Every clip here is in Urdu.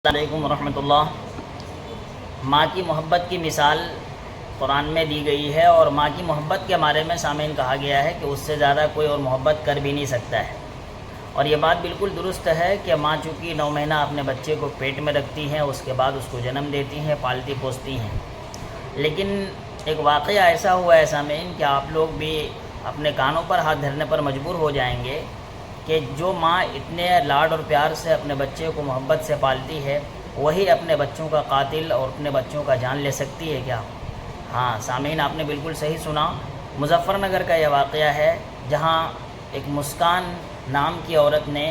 السلام علیکم ورحمۃ اللہ۔ ماں کی محبت کی مثال قرآن میں دی گئی ہے، اور ماں کی محبت کے بارے میں سامعین کہا گیا ہے کہ اس سے زیادہ کوئی اور محبت کر بھی نہیں سکتا ہے، اور یہ بات بالکل درست ہے کہ ماں چونکہ 9 مہینہ اپنے بچے کو پیٹ میں رکھتی ہیں، اس کے بعد اس کو جنم دیتی ہیں، پالتی پوستی ہیں، لیکن ایک واقعہ ایسا ہوا ہے سامعین کہ آپ لوگ بھی اپنے کانوں پر ہاتھ دھرنے پر مجبور ہو جائیں گے کہ جو ماں اتنے لاڈ اور پیار سے اپنے بچے کو محبت سے پالتی ہے، وہی اپنے بچوں کا قاتل اور اپنے بچوں کا جان لے سکتی ہے کیا؟ ہاں سامعین، آپ نے بالکل صحیح سنا۔ مظفر نگر کا یہ واقعہ ہے، جہاں ایک مسکان نام کی عورت نے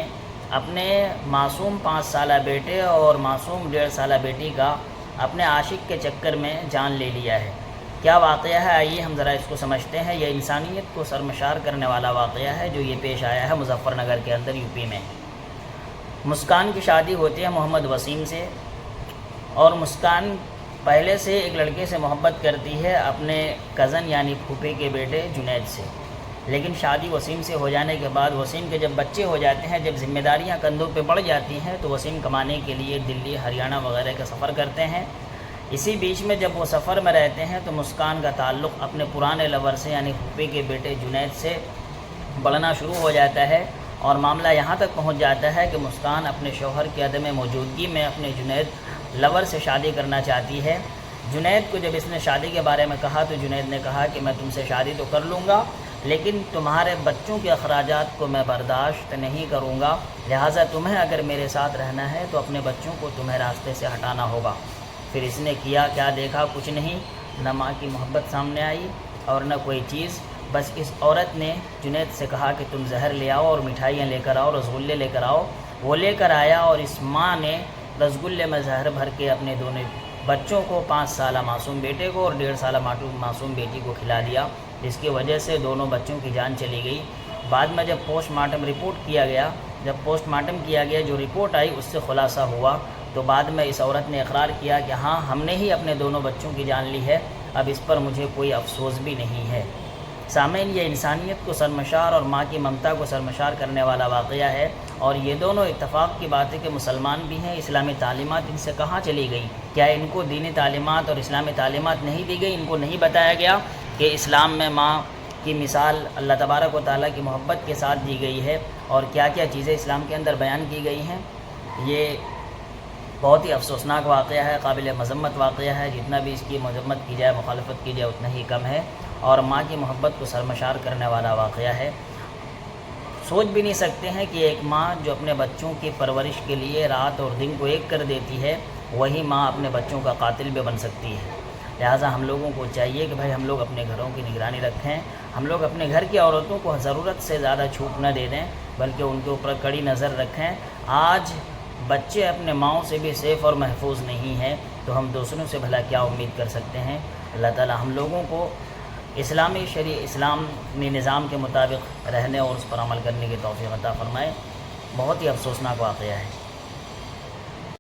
اپنے معصوم 5 سالہ بیٹے اور معصوم 1.5 سالہ بیٹی کا اپنے عاشق کے چکر میں جان لے لیا ہے۔ کیا واقعہ ہے؟ آئیے ہم ذرا اس کو سمجھتے ہیں۔ یہ انسانیت کو سرمشار کرنے والا واقعہ ہے جو یہ پیش آیا ہے مظفر نگر کے اندر، یو پی میں۔ مسکان کی شادی ہوتی ہے محمد وسیم سے، اور مسکان پہلے سے ایک لڑکے سے محبت کرتی ہے، اپنے کزن یعنی پھوپھی کے بیٹے جنید سے، لیکن شادی وسیم سے ہو جانے کے بعد وسیم کے جب بچے ہو جاتے ہیں، جب ذمہ داریاں کندھوں پہ بڑھ جاتی ہیں، تو وسیم کمانے کے لیے دلی، ہریانہ وغیرہ کا سفر کرتے ہیں۔ اسی بیچ میں جب وہ سفر میں رہتے ہیں تو مسکان کا تعلق اپنے پرانے لور سے یعنی پھوپھی کے بیٹے جنید سے بڑھنا شروع ہو جاتا ہے، اور معاملہ یہاں تک پہنچ جاتا ہے کہ مسکان اپنے شوہر کی عدم موجودگی میں اپنے جنید لور سے شادی کرنا چاہتی ہے۔ جنید کو جب اس نے شادی کے بارے میں کہا تو جنید نے کہا کہ میں تم سے شادی تو کر لوں گا، لیکن تمہارے بچوں کے اخراجات کو میں برداشت نہیں کروں گا، لہٰذا تمہیں اگر میرے ساتھ رہنا ہے تو اپنے بچوں کو تمہیں راستے سے ہٹانا ہوگا۔ پھر اس نے کیا دیکھا؟ کچھ نہیں، نہ ماں کی محبت سامنے آئی اور نہ کوئی چیز۔ بس اس عورت نے جنید سے کہا کہ تم زہر لے آؤ اور مٹھائیاں لے کر آؤ، رسگلے لے کر آؤ۔ وہ لے کر آیا، اور اس ماں نے رسگلے میں زہر بھر کے اپنے دونوں بچوں کو، 5 سالہ معصوم بیٹے کو اور 1.5 سالہ معصوم بیٹی کو کھلا دیا، جس کی وجہ سے دونوں بچوں کی جان چلی گئی۔ بعد میں جب پوسٹ مارٹم رپورٹ کیا گیا، جو رپورٹ آئی اس سے خلاصہ ہوا، تو بعد میں اس عورت نے اقرار کیا کہ ہاں ہم نے ہی اپنے دونوں بچوں کی جان لی ہے، اب اس پر مجھے کوئی افسوس بھی نہیں ہے۔ سامعین، یہ انسانیت کو سرمشار اور ماں کی ممتا کو سرمشار کرنے والا واقعہ ہے، اور یہ دونوں اتفاق کی بات ہے کہ مسلمان بھی ہیں۔ اسلامی تعلیمات ان سے کہاں چلی گئی؟ کیا ان کو دینی تعلیمات اور اسلامی تعلیمات نہیں دی گئی؟ ان کو نہیں بتایا گیا کہ اسلام میں ماں کی مثال اللہ تبارک و تعالیٰ کی محبت کے ساتھ دی گئی ہے، اور کیا کیا چیزیں اسلام کے اندر بیان کی گئی ہیں؟ یہ بہت ہی افسوسناک واقعہ ہے، قابل مذمت واقعہ ہے۔ جتنا بھی اس کی مذمت کی جائے، مخالفت کی جائے، اتنا ہی کم ہے، اور ماں کی محبت کو سرمشار کرنے والا واقعہ ہے۔ سوچ بھی نہیں سکتے ہیں کہ ایک ماں جو اپنے بچوں کی پرورش کے لیے رات اور دن کو ایک کر دیتی ہے، وہی ماں اپنے بچوں کا قاتل بھی بن سکتی ہے۔ لہٰذا ہم لوگوں کو چاہیے کہ بھائی ہم لوگ اپنے گھروں کی نگرانی رکھیں، ہم لوگ اپنے گھر کی عورتوں کو ضرورت سے زیادہ چھوٹ نہ دے دیں، بلکہ ان کے اوپر کڑی نظر رکھیں۔ آج بچے اپنے ماؤں سے بھی سیف اور محفوظ نہیں ہیں، تو ہم دوسروں سے بھلا کیا امید کر سکتے ہیں؟ اللہ تعالی ہم لوگوں کو اسلامی نظام کے مطابق رہنے اور اس پر عمل کرنے کی توفیق عطا فرمائے۔ بہت ہی افسوسناک واقعہ ہے۔